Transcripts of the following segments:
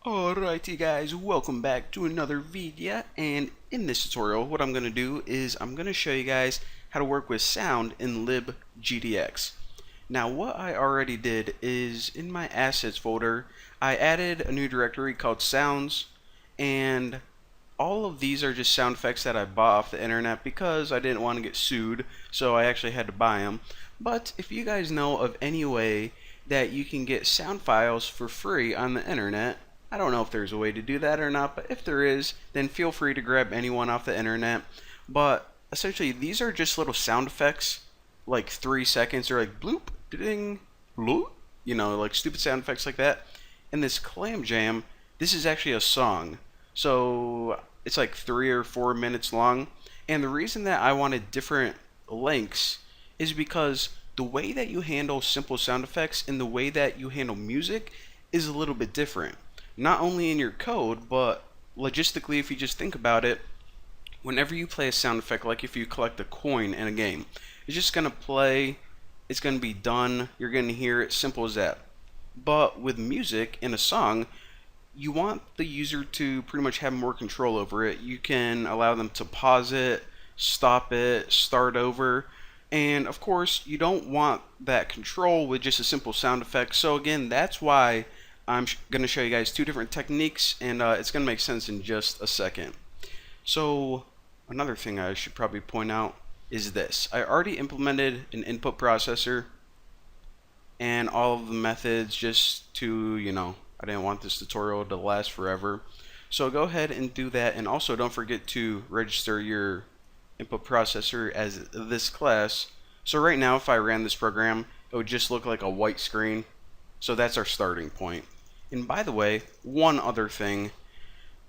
Alrighty guys, welcome back to another video, and in this tutorial what I'm going to do is I'm going to show you guys how to work with sound in LibGDX. Now what I already did is in my assets folder I added a new directory called sounds, and all of these are just sound effects that I bought off the internet because I didn't want to get sued, so I actually had to buy them. But if you guys know of any way that you can get sound files for free on the internet, I don't know if there's a way to do that or not, but if there is, then feel free to grab anyone off the internet. But essentially, these are just little sound effects, like 3 seconds, or like bloop, ding, bloop, like stupid sound effects like that. And this Clam Jam, this is actually a song. So it's like 3 or 4 minutes long. And the reason that I wanted different lengths is because the way that you handle simple sound effects and the way that you handle music is a little bit different. Not only in your code, but logistically, if you just think about it, whenever you play a sound effect, like if you collect a coin in a game, it's just going to play, it's going to be done, you're going to hear it, simple as that. But with music in a song, you want the user to pretty much have more control over it. You can allow them to pause it, stop it, start over. And of course, you don't want that control with just a simple sound effect. So again, that's why I'm going to show you guys two different techniques, and it's going to make sense in just a second. So another thing I should probably point out is this. I already implemented an input processor and all of the methods just to, I didn't want this tutorial to last forever. So go ahead and do that, and also don't forget to register your input processor as this class. So right now, if I ran this program, it would just look like a white screen. So that's our starting point. And by the way, one other thing,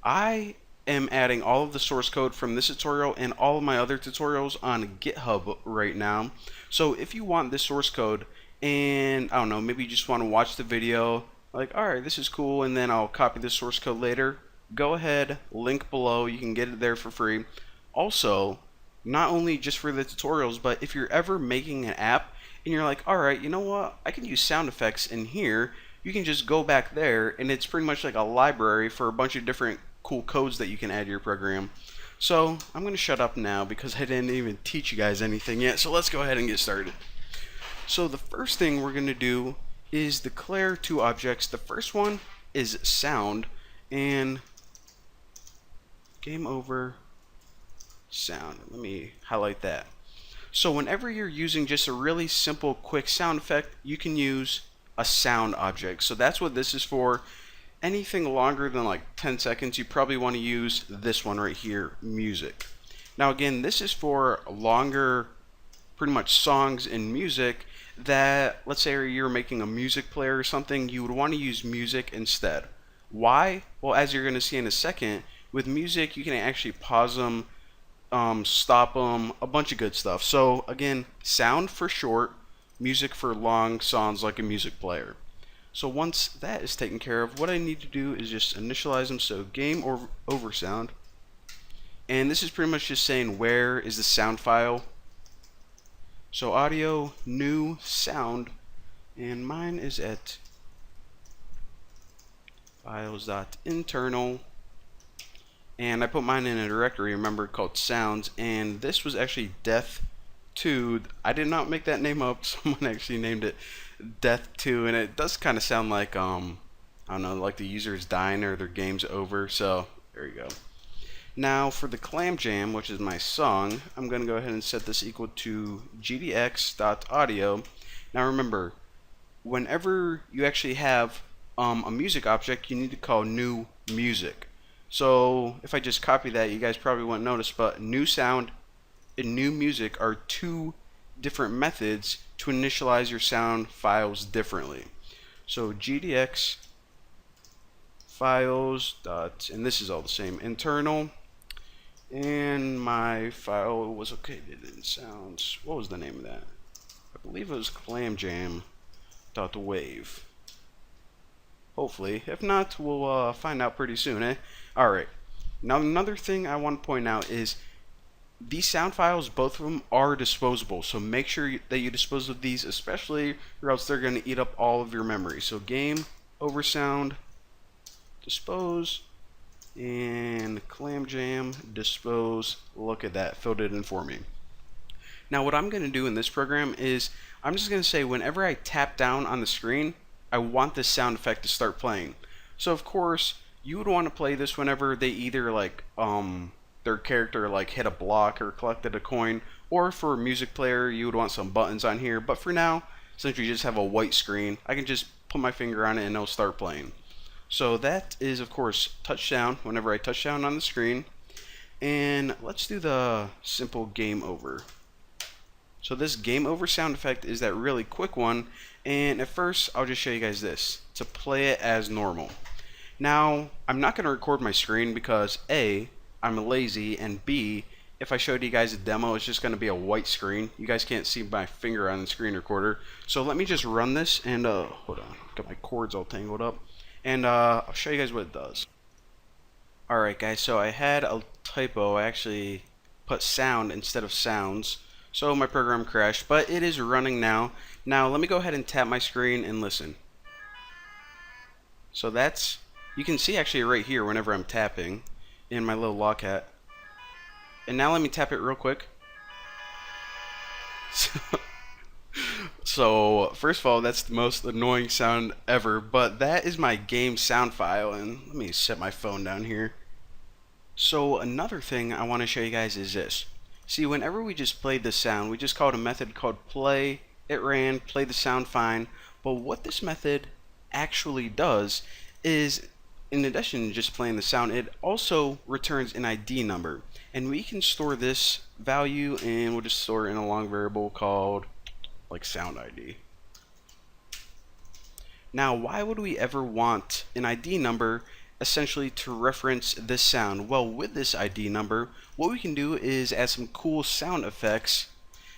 I am adding all of the source code from this tutorial and all of my other tutorials on GitHub right now. So if you want this source code and I don't know, maybe you just want to watch the video, like, alright, this is cool, and then I'll copy the source code later, go ahead, link below, you can get it there for free. Also, not only just for the tutorials, but if you're ever making an app and you're like, alright, you know what, I can use sound effects in here, you can just go back there, and it's pretty much like a library for a bunch of different cool codes that you can add to your program. So I'm going to shut up now because I didn't even teach you guys anything yet, so let's go ahead and get started. So the first thing we're going to do is declare two objects. The first one is sound, and game over sound. Let me highlight that. So whenever you're using just a really simple quick sound effect, you can use a sound object. So that's what this is for. Anything longer than like 10 seconds, you probably want to use this one right here, music. Now again, this is for longer, pretty much songs and music that, let's say you're making a music player or something, you would want to use music instead. Why? Well, as you're going to see in a second, with music you can actually pause them, stop them, a bunch of good stuff. So again, sound for short, music for long songs like a music player. So once that is taken care of, what I need to do is just initialize them. So game over sound, and this is pretty much just saying where is the sound file. So audio new sound, and mine is at files.internal, and I put mine in a directory, remember, called sounds, and this was actually death2. I did not make that name up, someone actually named it death2, and it does kind of sound like I don't know, like the user is dying or their game's over. So there you go. Now for the Clam Jam, which is my song, I'm going to go ahead and set this equal to gdx.audio. Now remember, whenever you actually have a music object, you need to call new music. So if I just copy that, you guys probably won't notice, but new sound and new music are two different methods to initialize your sound files differently. So gdx files dot, and this is all the same, internal, and my file was located in sounds. What was the name of that? I believe it was clamjam.wave. Hopefully. If not, we'll find out pretty soon, eh? Alright. Now another thing I want to point out is these sound files, both of them are disposable. So make sure that you dispose of these, especially, or else they're going to eat up all of your memory. So game over sound dispose, and clam jam, dispose. Look at that, filled it in for me. Now what I'm going to do in this program is I'm just going to say whenever I tap down on the screen, I want this sound effect to start playing. So of course, you would want to play this whenever they either like their character like hit a block or collected a coin, or for a music player you would want some buttons on here. But for now, since we just have a white screen, I can just put my finger on it and it'll start playing. So that is of course touchdown whenever I touch down on the screen. And let's do the simple game over. So this game over sound effect is that really quick one, and at first I'll just show you guys this to play it as normal. Now I'm not going to record my screen because A, I'm lazy, and B, if I showed you guys a demo it's just going to be a white screen. You guys can't see my finger on the screen recorder. So let me just run this and hold on, got my cords all tangled up, and I'll show you guys what it does. Alright guys, so I had a typo. I actually put sound instead of sounds. So my program crashed, but it is running now. Now let me go ahead and tap my screen and listen. So that's, you can see actually right here whenever I'm tapping in my little locket. And now let me tap it real quick. So first of all, that's the most annoying sound ever, but that is my game sound file, and let me set my phone down here. So another thing I want to show you guys is this. See, whenever we just played the sound, we just called a method called play. It ran, played the sound fine. But what this method actually does is, in addition to just playing the sound, it also returns an ID number. And we can store this value, and we'll just store it in a long variable called like sound ID. Now, why would we ever want an ID number essentially to reference this sound? Well, with this ID number, what we can do is add some cool sound effects.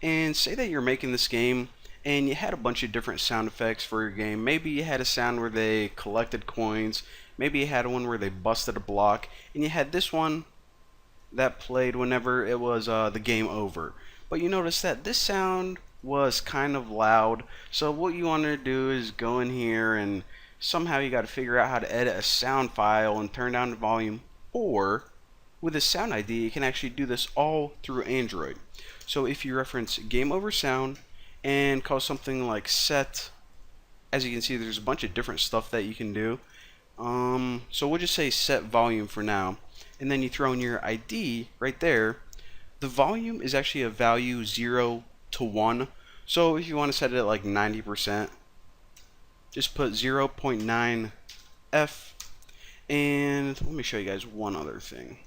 And say that you're making this game and you had a bunch of different sound effects for your game. Maybe you had a sound where they collected coins, maybe you had one where they busted a block, and you had this one that played whenever it was the game over. But you notice that this sound was kind of loud, so what you want to do is go in here and somehow you got to figure out how to edit a sound file and turn down the volume. Or with a sound ID, you can actually do this all through Android. So if you reference game over sound and call something like set, as you can see there's a bunch of different stuff that you can do. So we'll just say set volume for now, and then you throw in your ID right there. The volume is actually a value 0 to 1. So if you want to set it at like 90%, just put 0.9 F. And let me show you guys one other thing.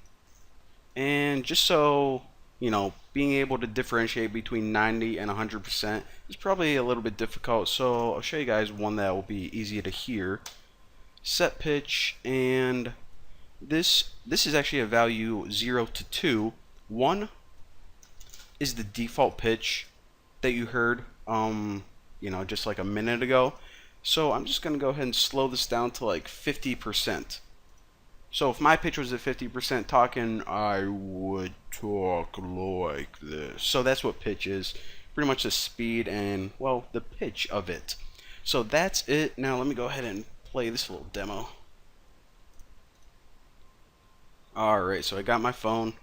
And just so you know, being able to differentiate between 90 and 100% is probably a little bit difficult, so I'll show you guys one that will be easy to hear. Set pitch, and this is actually a value 0 to 2. 1 is the default pitch that you heard just like a minute ago. So I'm just gonna go ahead and slow this down to like 50%. So if my pitch was at 50% talking, I would talk like this. So that's what pitch is. Pretty much the speed and, well, the pitch of it. So that's it. Now let me go ahead and play this little demo. Alright, so I got my phone.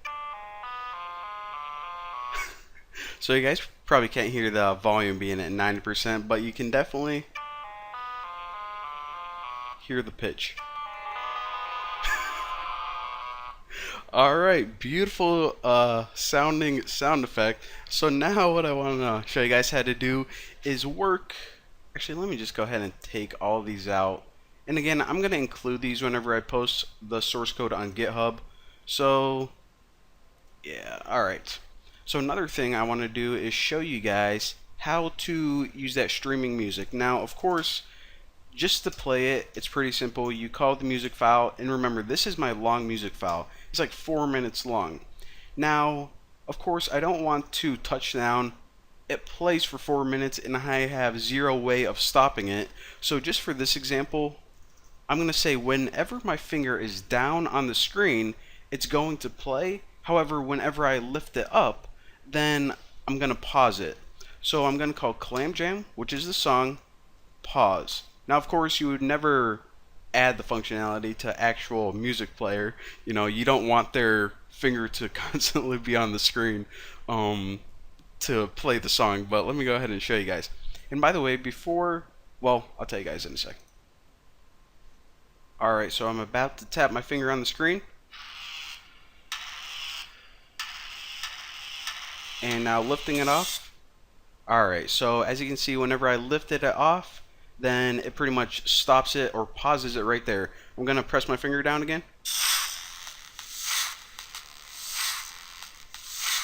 So you guys probably can't hear the volume being at 90%, but you can definitely hear the pitch. Alright, beautiful sounding sound effect. So now what I want to show you guys how to do is work. Actually, let me just go ahead and take all of these out. And again, I'm going to include these whenever I post the source code on GitHub. So, yeah, alright. So another thing I want to do is show you guys how to use that streaming music. Now, of course, just to play it, it's pretty simple. You call the music file, and remember, this is my long music file. It's like 4 minutes long. Now, of course, I don't want to touch down. It plays for 4 minutes, and I have zero way of stopping it. So just for this example, I'm going to say whenever my finger is down on the screen, it's going to play. However, whenever I lift it up, then I'm going to pause it. So I'm going to call Clam Jam, which is the song, pause. Now, of course, you would never add the functionality to actual music player. You don't want their finger to constantly be on the screen to play the song. But let me go ahead and show you guys. And by the way, well, I'll tell you guys in a sec. Alright, so I'm about to tap my finger on the screen. And now lifting it off. Alright, so as you can see, whenever I lifted it off, then it pretty much stops it or pauses it right there. I'm going to press my finger down again.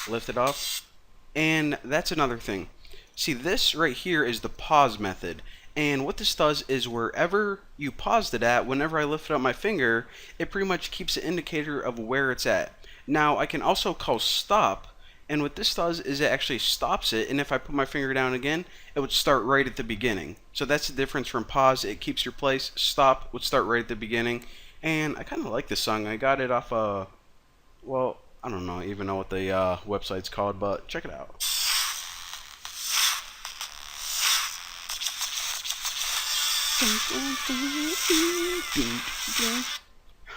Lift it off. And that's another thing. See, this right here is the pause method. And what this does is wherever you paused it at, whenever I lift up my finger, it pretty much keeps an indicator of where it's at. Now, I can also call stop. And what this does is it actually stops it, and if I put my finger down again, it would start right at the beginning. So that's the difference from pause. It keeps your place. Stop would start right at the beginning. And I kind of like this song. I got it off well, I don't know even know what the website's called, but check it out.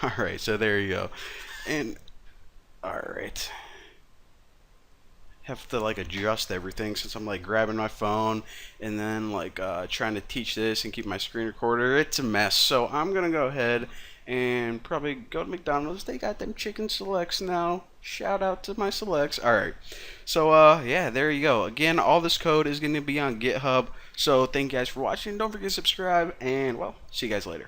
Alright, so there you go. And alright, have to like adjust everything since I'm like grabbing my phone and then like trying to teach this and keep my screen recorder. It's a mess. So I'm gonna go ahead and probably go to McDonald's. They got them chicken selects now. Shout out to my selects. Alright, so yeah, there you go. Again, all this code is going to be on GitHub. So thank you guys for watching. Don't forget to subscribe, and well, see you guys later.